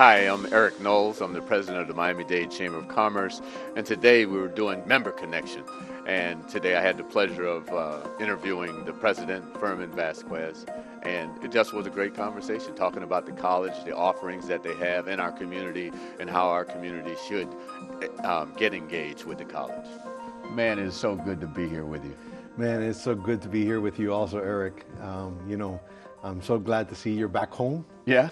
Hi, I'm Erick Knowles. I'm the president of the Miami Dade Chamber of Commerce, and today we were doing Member Connection. And today I had the pleasure of interviewing the president, Furman Vasquez, and it just was a great conversation talking about the college, the offerings that they have in our community, and how our community should get engaged with the college. Man, it's so good to be here with you. Man, it's so good to be here with you also, Eric. I'm so glad to see you're back home. Yeah.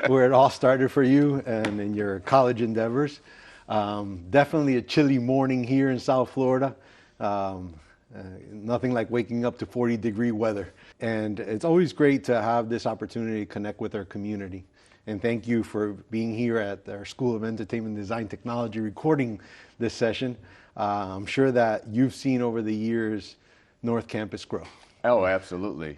Where it all started for you and in your college endeavors. Definitely a chilly morning here in South Florida. Nothing like waking up to 40-degree weather. And it's always great to have this opportunity to connect with our community. And thank you for being here at our School of Entertainment Design Technology recording this session. I'm sure that you've seen over the years North Campus grow. Oh, absolutely.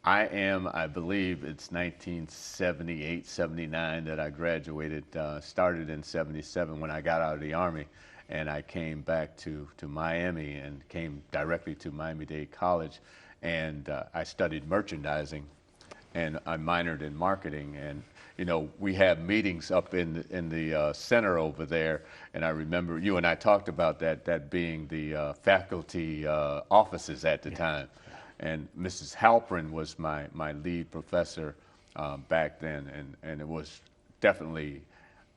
I believe it's 1978, 79 that I graduated, started in 77 when I got out of the Army, and I came back to Miami and came directly to Miami Dade College, and I studied merchandising, and I minored in marketing. And you know, we have meetings up in the center over there, and I remember you and I talked about that being the faculty offices at the time. And Mrs. Halprin was my lead professor back then, and it was definitely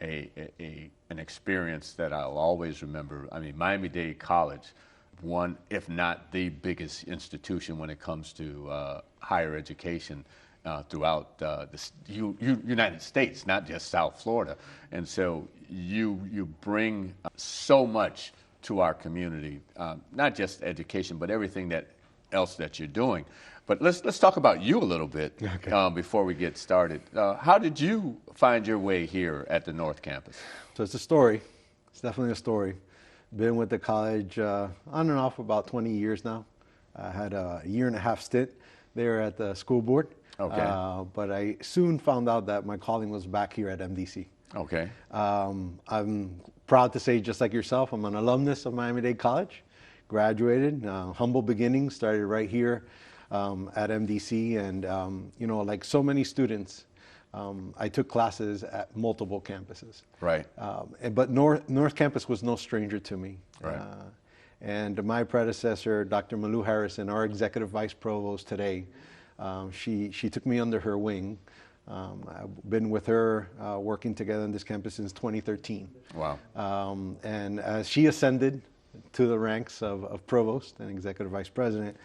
an experience that I'll always remember. I mean, Miami Dade College, one, if not the biggest institution when it comes to higher education throughout the United States, not just South Florida. And so you bring so much to our community, not just education, but everything else that you're doing. But let's talk about you a little bit. Okay. Before we get started. How did you find your way here at the North Campus? So it's a story. It's definitely a story. Been with the college on and off for about 20 years now. I had a year-and-a-half stint there at the school board. Okay. But I soon found out that my calling was back here at MDC. Okay. I'm proud to say, just like yourself, I'm an alumnus of Miami Dade College. Graduated, humble beginnings, started right here at MDC, and like so many students, I took classes at multiple campuses. Right. But North Campus was no stranger to me. Right. And my predecessor, Dr. Malou Harrison, our executive vice provost today, she took me under her wing. I've been with her working together on this campus since 2013. Wow. And as she ascended to the ranks of provost and executive vice president,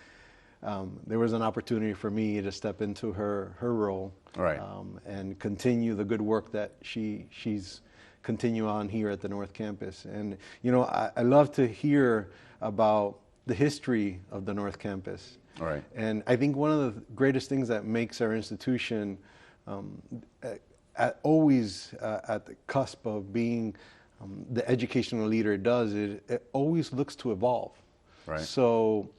there was an opportunity for me to step into her role. Right. And continue the good work that she's continue on here at the North Campus. And I love to hear about the history of the North Campus. Right. And I think one of the greatest things that makes our institution always at the cusp of being the educational leader it does, it always looks to evolve. Right. So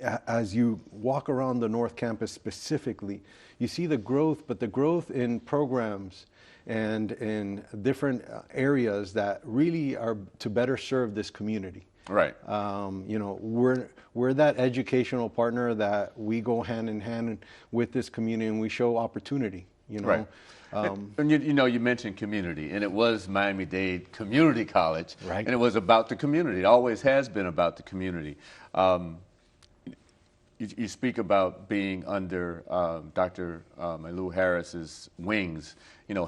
as you walk around the North Campus specifically, you see the growth, but the growth in programs and in different areas that really are to better serve this community. Right. We're that educational partner that we go hand in hand with this community, and we show opportunity. Right. And you mentioned community, and it was Miami Dade Community College, right? And it was about the community. It always has been about the community. You speak about being under Dr. Malou Harris's wings,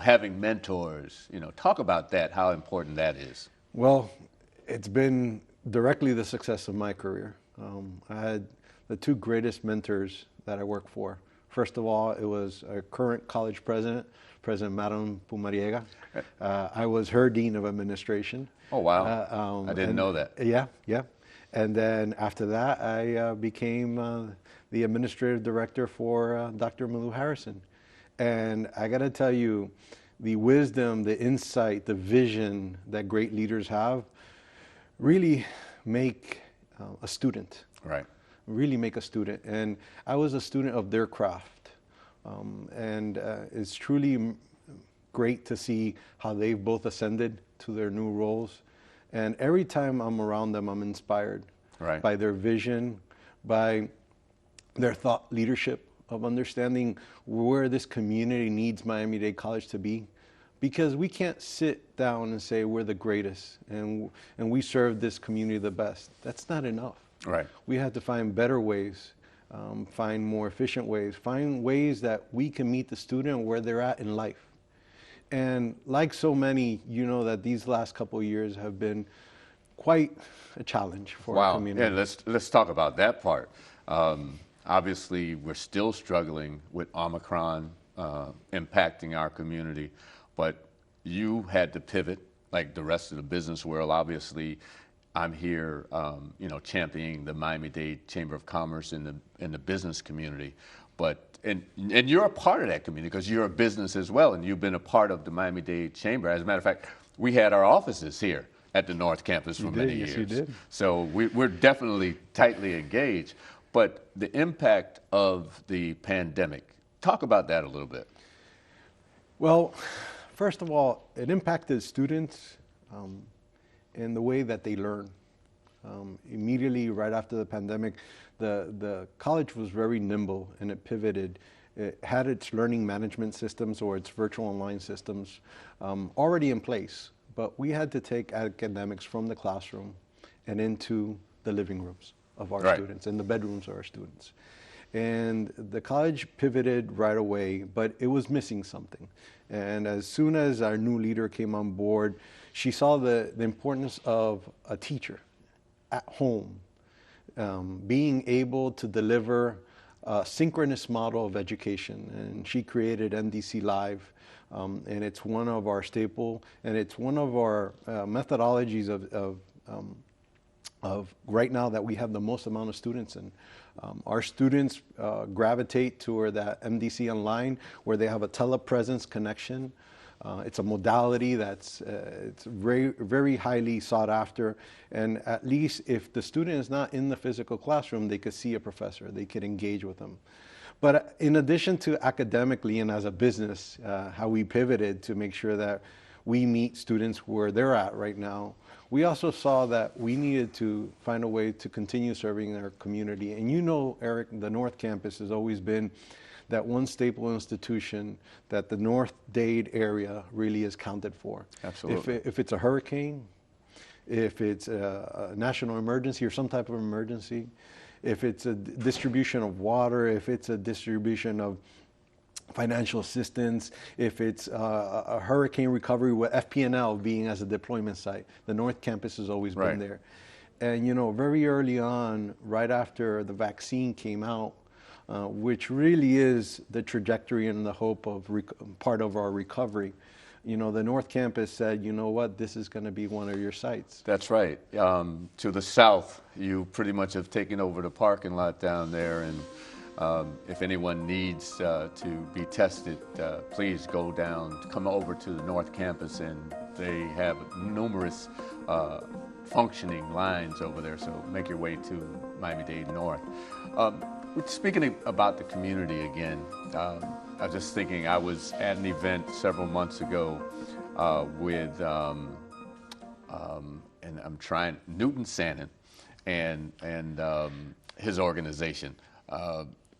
having mentors. Talk about that, how important that is. Well, it's been directly the success of my career. I had the two greatest mentors that I worked for. First of all, it was our current college president, President Madam Pumariega. I was her dean of administration. Oh, wow. I didn't know that. Yeah. And then after that, I became the administrative director for Dr. Malou Harrison. And I got to tell you, the wisdom, the insight, the vision that great leaders have really make a student. Right. Really make a student. And I was a student of their craft. And it's truly great to see how they've both ascended to their new roles. And every time I'm around them, I'm inspired by their vision, by their thought leadership of understanding where this community needs Miami Dade College to be. because we can't sit down and say we're the greatest and we serve this community the best. That's not enough. Right. We have to find better ways, find more efficient ways, find ways that we can meet the student where they're at in life. And like so many, you know that these last couple of years have been quite a challenge for our community. Yeah, let's talk about that part. Obviously, we're still struggling with Omicron impacting our community, but you had to pivot like the rest of the business world. Obviously, I'm here, championing the Miami Dade Chamber of Commerce in the business community, but and you're a part of that community because you're a business as well, and you've been a part of the Miami Dade Chamber. As a matter of fact, we had our offices here at the North Campus for many years. Yes, you did. So we're definitely tightly engaged. But the impact of the pandemic, talk about that a little bit. Well, first of all, it impacted students in the way that they learn. Immediately right after the pandemic, the college was very nimble and it pivoted. It had its learning management systems or its virtual online systems already in place, but we had to take academics from the classroom and into the living rooms of our students and the bedrooms of our students. And the college pivoted right away, but it was missing something. And as soon as our new leader came on board, she saw the importance of a teacher at home, being able to deliver a synchronous model of education. And she created MDC Live, and it's one of our staple, and it's one of our methodologies of right now that we have the most amount of students in. Our students gravitate toward that MDC Online, where they have a telepresence connection. It's a modality that's it's very, very highly sought after. And at least if the student is not in the physical classroom, they could see a professor, they could engage with them. But in addition to academically and as a business, how we pivoted to make sure that we meet students where they're at right now, we also saw that we needed to find a way to continue serving our community. And you know, Eric, the North Campus has always been that one staple institution that the North Dade area really is counted for. Absolutely. If it's a hurricane, if it's a national emergency or some type of emergency, if it's a distribution of water, if it's a distribution of financial assistance, if it's a hurricane recovery with FP&L being as a deployment site, the North Campus has always been there. And you know, very early on, right after the vaccine came out, which really is the trajectory and the hope of part of our recovery, you know, the North Campus said, you know what, this is going to be one of your sites. That's right. To the south, you pretty much have taken over the parking lot down there, and if anyone needs to be tested, please go down, come over to the North Campus, and they have numerous functioning lines over there, so make your way to Miami-Dade North. Speaking about the community again, I was just thinking, I was at an event several months ago with, and I'm trying, Newton Sannon and his organization.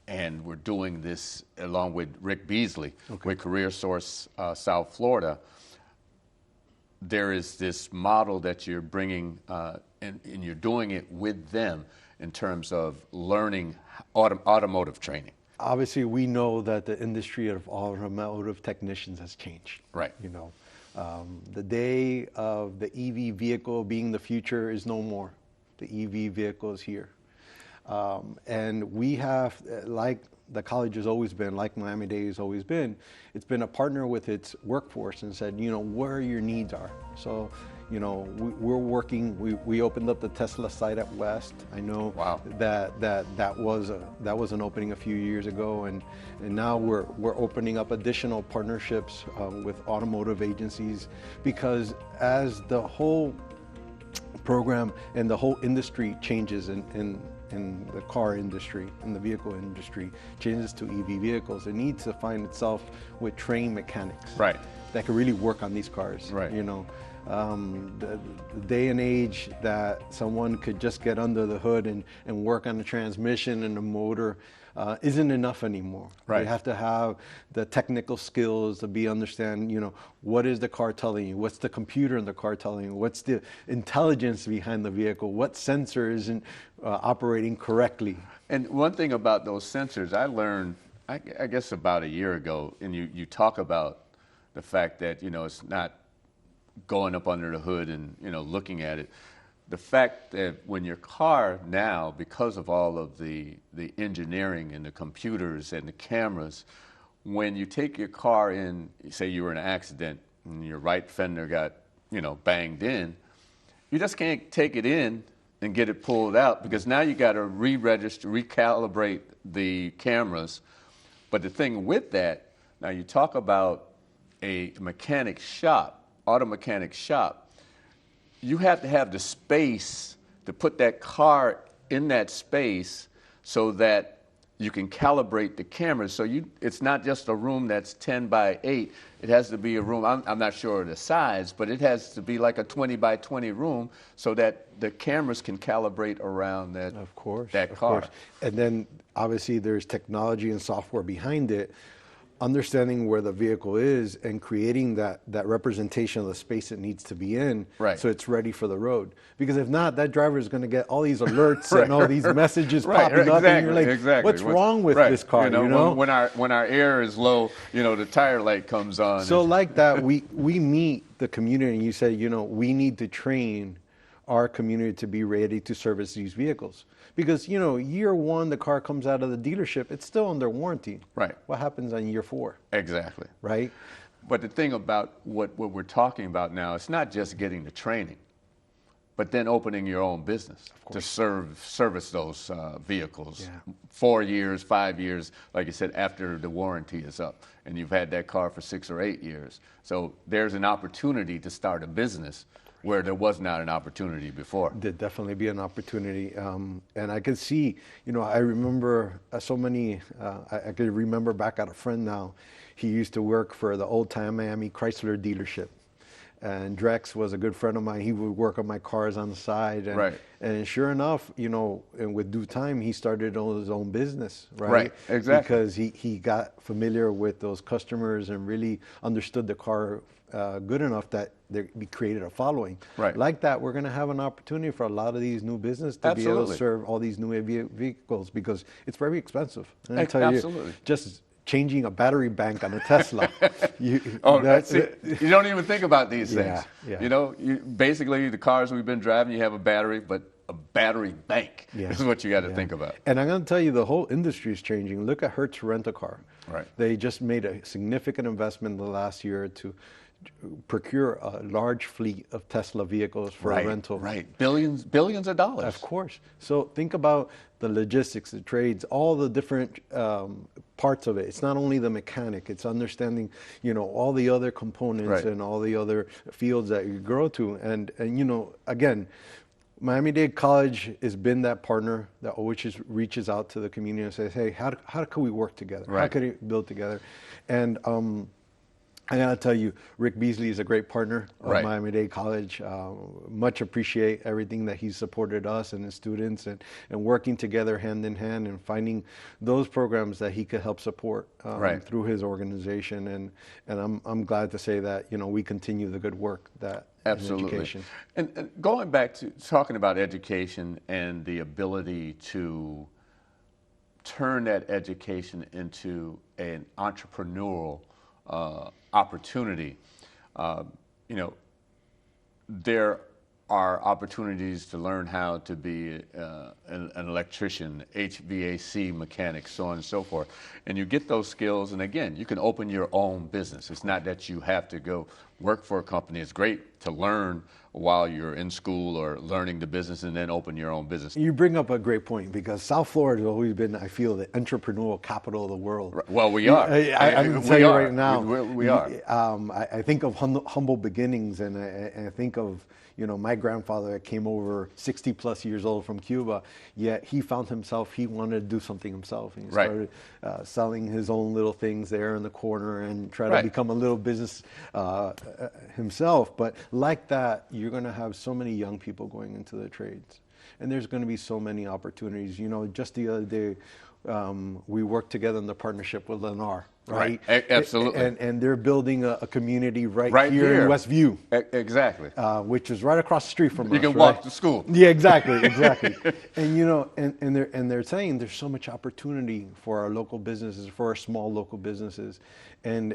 And we're doing this along with Rick Beasley with Career Source South Florida. There is this model that you're bringing, and you're doing it with them in terms of learning automotive training. Obviously, we know that the industry of automotive technicians has changed. Right. You know, the day of the EV vehicle being the future is no more. The EV vehicle is here. And we have, like the college has always been, like Miami Dade has always been, it's been a partner with its workforce and said, you know, where your needs are. So, you know, we're working, we opened up the Tesla site at West. I know that was an opening a few years ago, and now we're opening up additional partnerships with automotive agencies, because as the whole program and the whole industry changes in the car industry, in the vehicle industry, changes to EV vehicles, it needs to find itself with trained mechanics. Right. that could really work on these cars. Right. You know, the day and age that someone could just get under the hood and work on the transmission and the motor isn't enough anymore. Right. You have to have the technical skills to understand, you know, what is the car telling you? What's the computer in the car telling you? What's the intelligence behind the vehicle? What sensor isn't operating correctly? And one thing about those sensors, I learned, I guess about a year ago, and you talk about the fact that, you know, it's not going up under the hood and, you know, looking at it. The fact that when your car now, because of all of the engineering and the computers and the cameras, when you take your car in, say you were in an accident and your right fender got, you know, banged in, you just can't take it in and get it pulled out, because now you got to re-register, recalibrate the cameras. But the thing with that, now you talk about a mechanic shop, auto mechanic shop, you have to have the space to put that car in that space so that you can calibrate the cameras. So it's not just a room that's 10 by 8. It has to be a room, I'm not sure of the size, but it has to be like a 20 by 20 room so that the cameras can calibrate around that, that car. And then obviously there's technology and software behind it, understanding where the vehicle is and creating that representation of the space it needs to be in, right, so it's ready for the road. Because if not, that driver is going to get all these alerts and all these messages popping up, and you're like, what's wrong with this car? You know? When our air is low, you know, the tire light comes on. So like that, we meet the community, and you say, you know, we need to train our community to be ready to service these vehicles. Because, you know, year one, the car comes out of the dealership, it's still under warranty. Right. What happens on year 4? Exactly. Right? But the thing about what we're talking about now, it's not just getting the training, but then opening your own business to service those vehicles. 4 years, 5 years, like you said, after the warranty is up, and you've had that car for 6 or 8 years. So there's an opportunity to start a business where there was not an opportunity before. There'd definitely be an opportunity. And I could see, you know, I remember so many, I could remember back at a friend now, he used to work for the old time Miami Chrysler dealership. And Drex was a good friend of mine. He would work on my cars on the side. And, and sure enough, you know, and with due time, he started his own business, right? Right, exactly. Because he got familiar with those customers and really understood the car good enough that we created a following. Right. Like that, we're going to have an opportunity for a lot of these new businesses to be able to serve all these new vehicles, because it's very expensive. And I tell you, just changing a battery bank on a Tesla. You don't even think about these things. You know, basically the cars we've been driving, you have a battery, but a battery bank is what you got to think about. And I'm going to tell you, the whole industry is changing. Look at Hertz Rent-A-Car. Right. They just made a significant investment in the last year to procure a large fleet of Tesla vehicles for rental. Right, billions of dollars. Of course. So think about the logistics, the trades, all the different parts of it. It's not only the mechanic, it's understanding, you know, all the other components and all the other fields that you grow to. And you know, again, Miami-Dade College has been that partner that always reaches out to the community and says, hey, how can we work together? How can we build together? And I gotta tell you, Rick Beasley is a great partner of Miami-Dade College. Much appreciate everything that he's supported us and his students, and working together hand in hand and finding those programs that he could help support through his organization. And I'm glad to say that, you know, we continue the good work that in education. And going back to talking about education and the ability to turn that education into an entrepreneurial opportunity. You know, there are opportunities to learn how to be an electrician, HVAC mechanic, so on and so forth. And you get those skills, and again, you can open your own business. It's not that you have to go work for a company. It's great to learn while you're in school or learning the business and then open your own business. You bring up a great point because South Florida has always been, I feel, the entrepreneurial capital of the world. Right. Well, we are. I can tell you right now. We are. I think of humble beginnings, and I think of, my grandfather that came over 60 plus years old from Cuba, yet he found himself, he wanted to do something himself. And he started selling his own little things there in the corner and try to become a little business himself. But like that, you're going to have so many young people going into the trades. And there's going to be so many opportunities. Just the other day, we worked together in the partnership with Lennar, right? Absolutely. And they're building a community right here in Westview. Exactly. Which is right across the street from us. You can walk to school. Yeah, exactly. And they're saying there's so much opportunity for our local businesses, for our small local businesses. And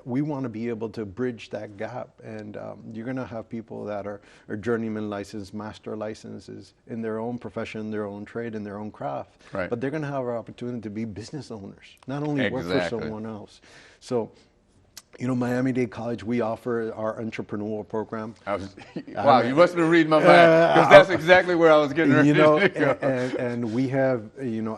we want to be able to bridge that gap. And you're going to have people that are journeyman licensed, master licenses in their own profession, their own trade, in their own craft. Right. But they're going to have an opportunity to be business owners, not only work for someone else. So, Miami Dade College, we offer our entrepreneurial program. Wow, you must have been reading my mind, because that's exactly where I was getting ready to go. And we have,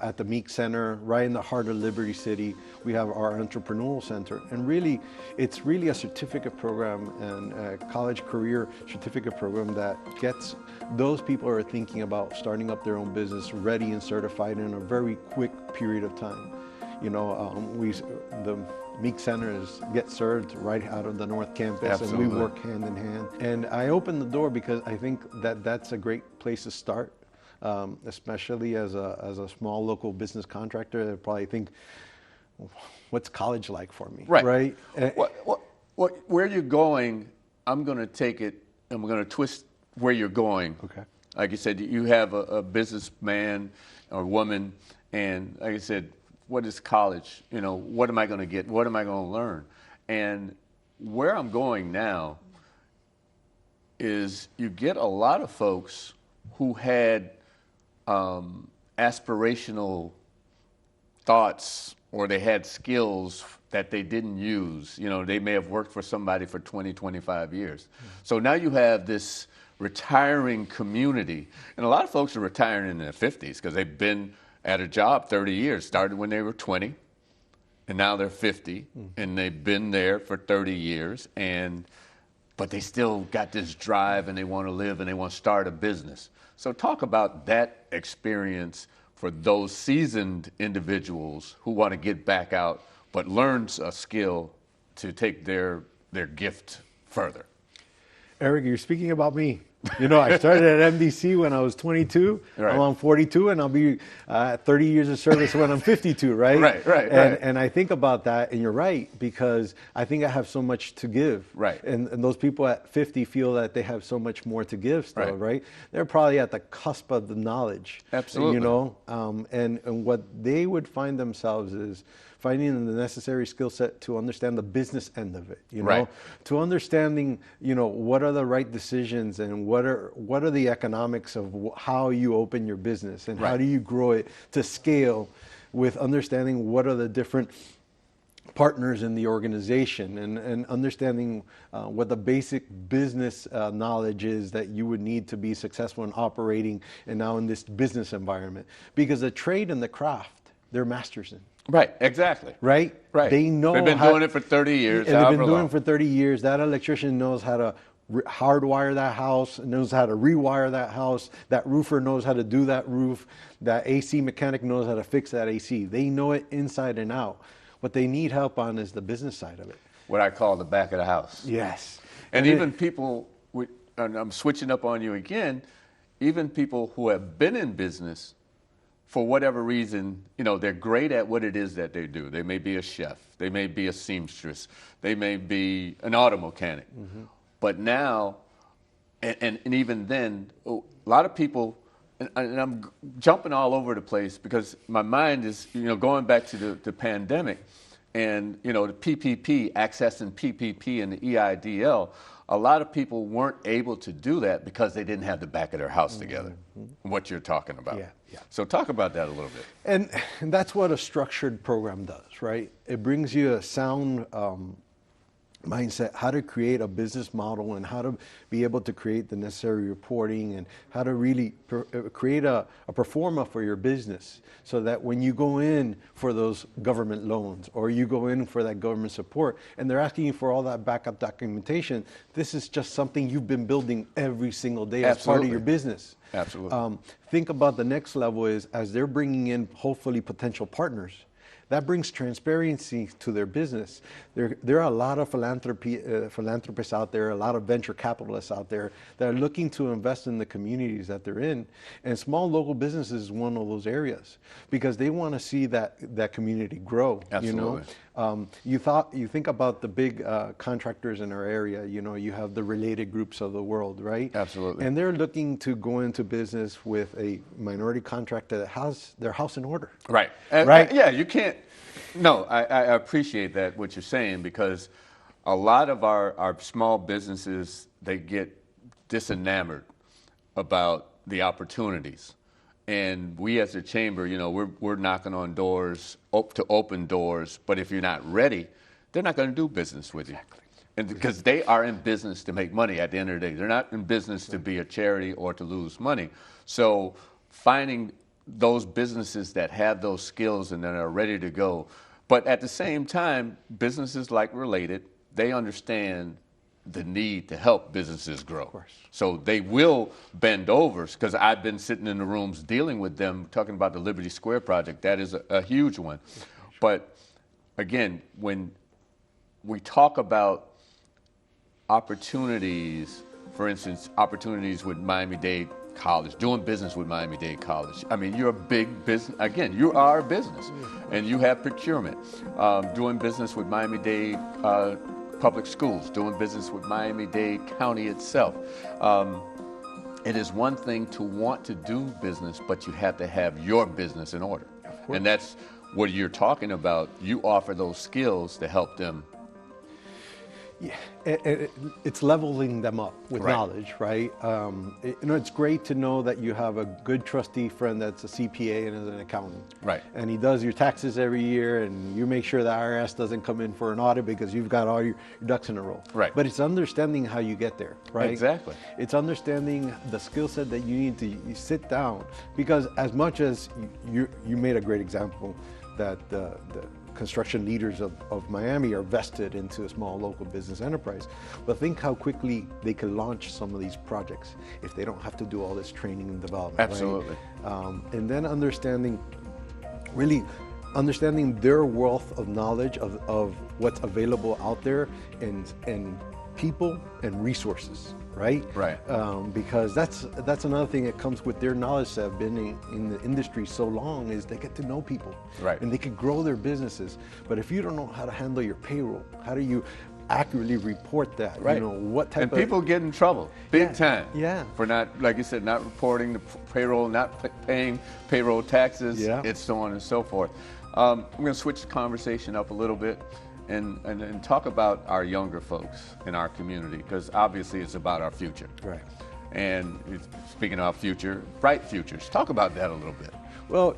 at the Meek Center, right in the heart of Liberty City, we have our Entrepreneurial Center. And really, it's really a certificate program and a college career certificate program that gets those people who are thinking about starting up their own business ready and certified in a very quick period of time. The Meek Center gets served right out of the North Campus. Absolutely. And we work hand in hand. And I opened the door because I think that's a great place to start, especially as a small local business contractor. They probably think, what's college like for me? Right? Where you're going, I'm going to take it, and we're going to twist where you're going. Okay. Like you said, you have a businessman or woman, and like I said, what is college? What am I going to get? What am I going to learn? And where I'm going now is you get a lot of folks who had aspirational thoughts, or they had skills that they didn't use. They may have worked for somebody for 20, 25 years. So now you have this retiring community. And a lot of folks are retiring in their 50s because they've been at a job 30 years, started when they were 20, and now they're 50, and they've been there for 30 years, but they still got this drive, and they want to live, and they want to start a business. So talk about that experience for those seasoned individuals who want to get back out, but learn a skill to take their gift further. Eric, you're speaking about me. I started at MDC when I was 22. Right. I'm 42, and I'll be 30 years of service when I'm 52, right? Right. And I think about that, and you're right, because I think I have so much to give. Right. And those people at 50 feel that they have so much more to give still, right? They're probably at the cusp of the knowledge. Absolutely. And what they would find themselves is finding the necessary skill set to understand the business end of it, to understanding, what are the right decisions and what are the economics of how you open your business and how do you grow it to scale, with understanding what are the different partners in the organization and understanding what the basic business knowledge is that you would need to be successful in operating and now in this business environment. Because the trade and the craft, they're masters in. Right, exactly. Right? They know. They've been doing it for 30 years. They've been doing it for 30 years. That electrician knows how to hardwire that house, knows how to rewire that house. That roofer knows how to do that roof. That AC mechanic knows how to fix that AC. They know it inside and out. What they need help on is the business side of it. What I call the back of the house. Yes. And even people, and I'm switching up on you again, even people who have been in business, for whatever reason, they're great at what it is that they do. They may be a chef. They may be a seamstress. They may be an auto mechanic. But now, and even then, a lot of people, and I'm jumping all over the place because my mind is, going back to the pandemic and, the PPP, accessing PPP and the EIDL. A lot of people weren't able to do that because they didn't have the back of their house together, what you're talking about. Yeah. So talk about that a little bit. And that's what a structured program does, right? It brings you a sound mindset, how to create a business model and how to be able to create the necessary reporting and how to really create a pro forma for your business so that when you go in for those government loans or you go in for that government support and they're asking you for all that backup documentation, this is just something you've been building every single day as part of your business. Absolutely. Think about the next level is as they're bringing in hopefully potential partners. That brings transparency to their business. There are a lot of philanthropists out there, a lot of venture capitalists out there that are looking to invest in the communities that they're in. And small local businesses is one of those areas because they want to see that community grow. Absolutely. You think about the big contractors in our area, you have the related groups of the world, right? Absolutely. And they're looking to go into business with a minority contractor that has their house in order. Right. Right? Yeah, you can't. No, I appreciate that, what you're saying, because a lot of our small businesses, they get disenamored about the opportunities. And we as a chamber, we're knocking on doors to open doors, but if you're not ready, they're not going to do business with you. Exactly. And because they are in business to make money at the end of the day. They're not in business to be a charity or to lose money. So finding those businesses that have those skills and that are ready to go. But at the same time, businesses like Related, they understand the need to help businesses grow. Of course. So they will bend over, because I've been sitting in the rooms dealing with them, talking about the Liberty Square project. That is a huge one. But again, when we talk about opportunities, for instance, opportunities with Miami Dade College, doing business with Miami Dade College. I mean, you're a big business. Again, you are a business, and you have procurement. Doing business with Miami Dade Public Schools, doing business with Miami Dade County itself. It is one thing to want to do business, but you have to have your business in order. And that's what you're talking about. You offer those skills to help them. Yeah, it's leveling them up with knowledge, right? It's great to know that you have a good trustee friend that's a CPA and is an accountant. Right. And he does your taxes every year, and you make sure the IRS doesn't come in for an audit because you've got all your ducks in a row. Right. But it's understanding how you get there, right? Exactly. It's understanding the skill set that you need to sit down, because as much as you made a great example that the construction leaders of Miami are vested into a small local business enterprise. But think how quickly they can launch some of these projects if they don't have to do all this training and development. Absolutely. Right? And then really understanding their wealth of knowledge of what's available out there and people and resources. Right? Right. Because that's another thing that comes with their knowledge that have been in the industry so long is they get to know people. Right. And they can grow their businesses. But if you don't know how to handle your payroll, how do you accurately report that? Right. What type and people get in trouble big time. Yeah. For not, like you said, not reporting the payroll, not paying payroll taxes. Yeah. It's so on and so forth. I'm going to switch the conversation up a little bit. And talk about our younger folks in our community, because obviously it's about our future. Right. And speaking of our future, Bright Futures, talk about that a little bit. Well,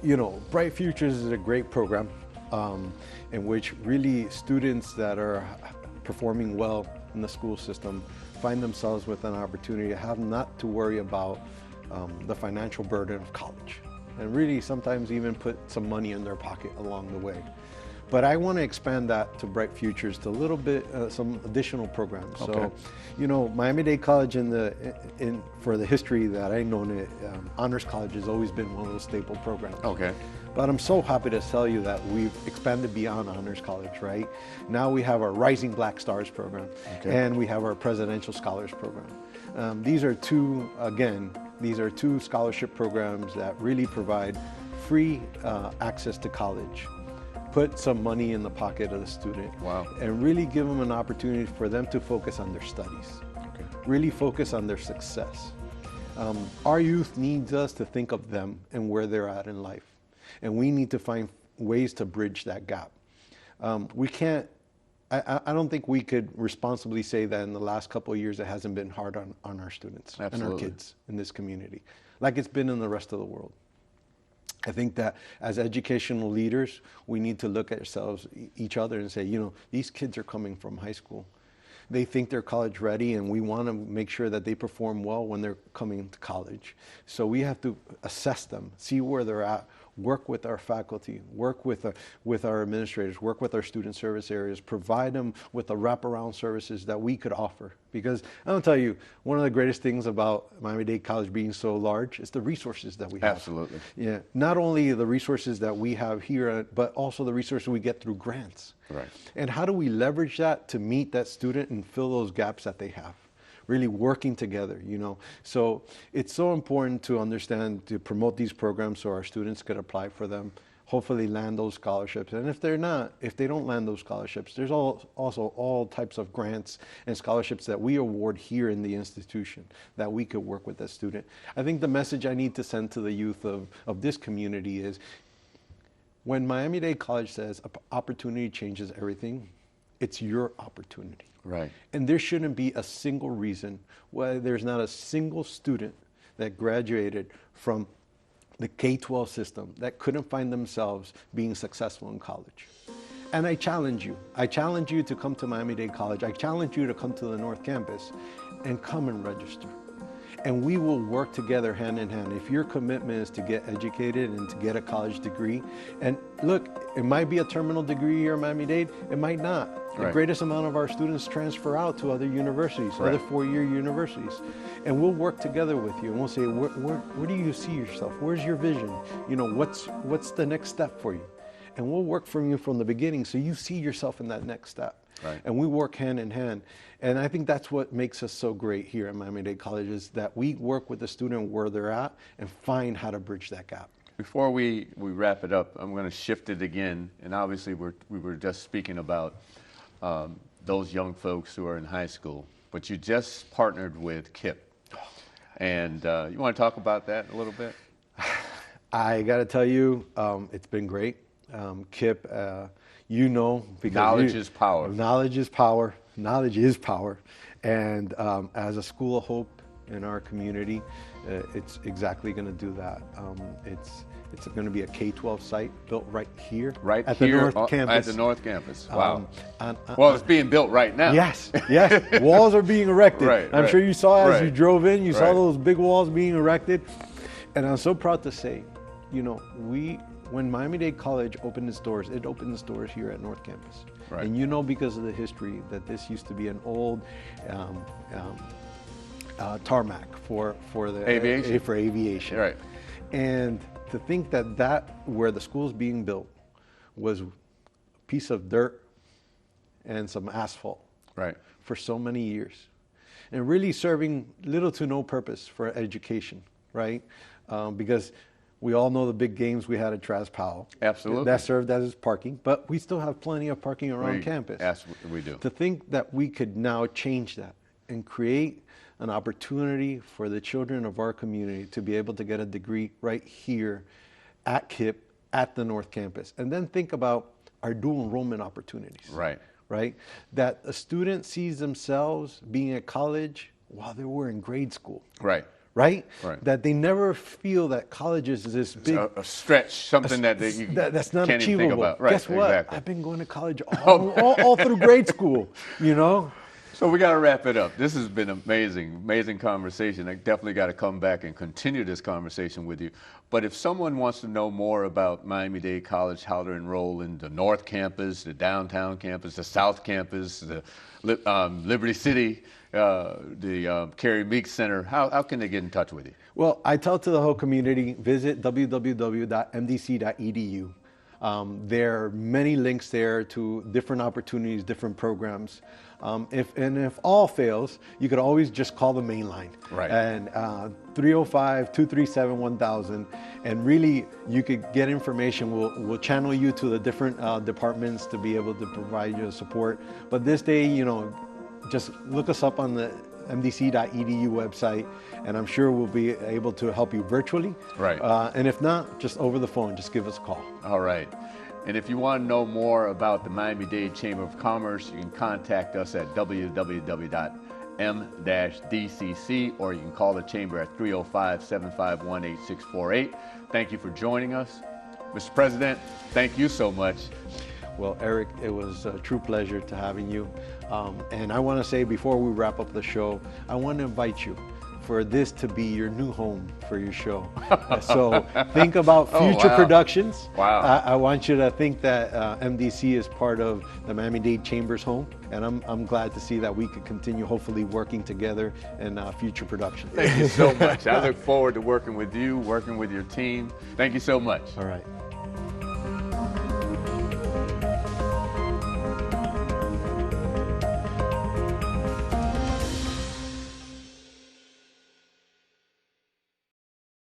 Bright Futures is a great program in which really students that are performing well in the school system find themselves with an opportunity to have not to worry about the financial burden of college, and really sometimes even put some money in their pocket along the way. But I want to expand that to Bright Futures to a little bit, some additional programs. Okay. So, Miami Dade College for the history that I've known it, Honors College has always been one of those staple programs. Okay. But I'm so happy to tell you that we've expanded beyond Honors College, right? Now we have our Rising Black Stars program, and we have our Presidential Scholars program. These are two scholarship programs that really provide free access to college, put some money in the pocket of the student, and really give them an opportunity for them to focus on their studies, really focus on their success. Our youth needs us to think of them and where they're at in life, and we need to find ways to bridge that gap. We can't, I don't think we could responsibly say that in the last couple of years it hasn't been hard on our students and our kids in this community, like it's been in the rest of the world. I think that as educational leaders, we need to look at ourselves, each other, and say, these kids are coming from high school. they think they're college ready, and we want to make sure that they perform well when they're coming to college. So we have to assess them, see where they're at, work with our faculty, work with our administrators, work with our student service areas, provide them with the wraparound services that we could offer. Because I'll tell you, one of the greatest things about Miami-Dade College being so large is the resources that we have. Absolutely. Yeah, not only the resources that we have here, but also the resources we get through grants. Right. And how do we leverage that to meet that student and fill those gaps that they have? Really working together, you know. So it's so important to understand, to promote these programs so our students could apply for them, hopefully land those scholarships. And if they don't land those scholarships, there's also all types of grants and scholarships that we award here in the institution that we could work with that student. I think the message I need to send to the youth of this community is, when Miami-Dade College says opportunity changes everything, it's your opportunity. Right. And there shouldn't be a single reason why there's not a single student that graduated from the K-12 system that couldn't find themselves being successful in college. And I challenge you. I challenge you to come to Miami-Dade College. I challenge you to come to the North Campus and come and register. And we will work together hand in hand. If your commitment is to get educated and to get a college degree, and look, it might be a terminal degree here at Miami-Dade, it might not. Right. The greatest amount of our students transfer out to other universities, Right. other four-year universities. And we'll work together with you, and we'll say, where do you see yourself? Where's your vision? You know, what's the next step for you? And we'll work from you from the beginning so you see yourself in that next step. Right. And we work hand in hand. And I think that's what makes us so great here at Miami-Dade College, is that we work with the student where they're at and find how to bridge that gap. Before we wrap it up, I'm going to shift it again. And obviously, we were just speaking about those young folks who are in high school. But you just partnered with KIPP. And you want to talk about that a little bit? I got to tell you, it's been great. KIPP, you know, because knowledge is power. Knowledge is power. Knowledge is power. And as a school of hope in our community, it's exactly going to do that. It's going to be a K-12 site built right here, right at here the North Campus. At the North Campus. Wow. Well, it's being built right now. Yes, yes. Walls are being erected. Right, I'm right, sure you saw as you right. drove in. You saw Right. those big walls being erected. And I'm so proud to say, you know, when Miami-Dade College opened its doors, it opened its doors here at North Campus. Right. And you know, because of the history, that this used to be an old tarmac for the aviation. For aviation. Right. And to think that where the school's being built was a piece of dirt and some asphalt. Right. For so many years, and really serving little to no purpose for education, right? Because we all know the big games we had at Travis Powell. Absolutely. That served as parking, but we still have plenty of parking around campus. Yes, we do. To think that we could now change that and create an opportunity for the children of our community to be able to get a degree right here at KIPP, at the North Campus. And then think about our dual enrollment opportunities. Right. Right? That a student sees themselves being at college while they were in grade school. Right. Right? Right. That they never feel that college is this big a stretch, something that you that's not can't achievable. even think about. Right. Guess what? Exactly. I've been going to college all through grade school, you know? So we got to wrap it up. This has been amazing, amazing conversation. I definitely got to come back and continue this conversation with you. But if someone wants to know more about Miami-Dade College, how to enroll in the North Campus, the downtown campus, the South Campus, the Liberty City, the Carrie Meeks Center, how can they get in touch with you? Well, I tell to the whole community, visit www.mdc.edu. There are many links there to different opportunities, different programs. If all fails, you could always just call the main line. Right. And 305-237-1000. And really, you could get information. We'll channel you to the different departments to be able to provide you support. But this day, you know, just look us up on the MDC.edu website, and I'm sure we'll be able to help you virtually. Right. And if not, just over the phone, just give us a call. All right. And if you want to know more about the Miami-Dade Chamber of Commerce, you can contact us at www.m-dcc, or you can call the Chamber at 305-751-8648. Thank you for joining us. Mr. President, thank you so much. Well, Eric, it was a true pleasure to having you. And I want to say before we wrap up the show, I want to invite you for this to be your new home for your show. So think about future productions. Wow. I want you to think that MDC is part of the Miami Dade Chamber's home, and I'm glad to see that we could continue hopefully working together in future productions. Thank you so much. I look forward to working with you, working with your team. Thank you so much. All right.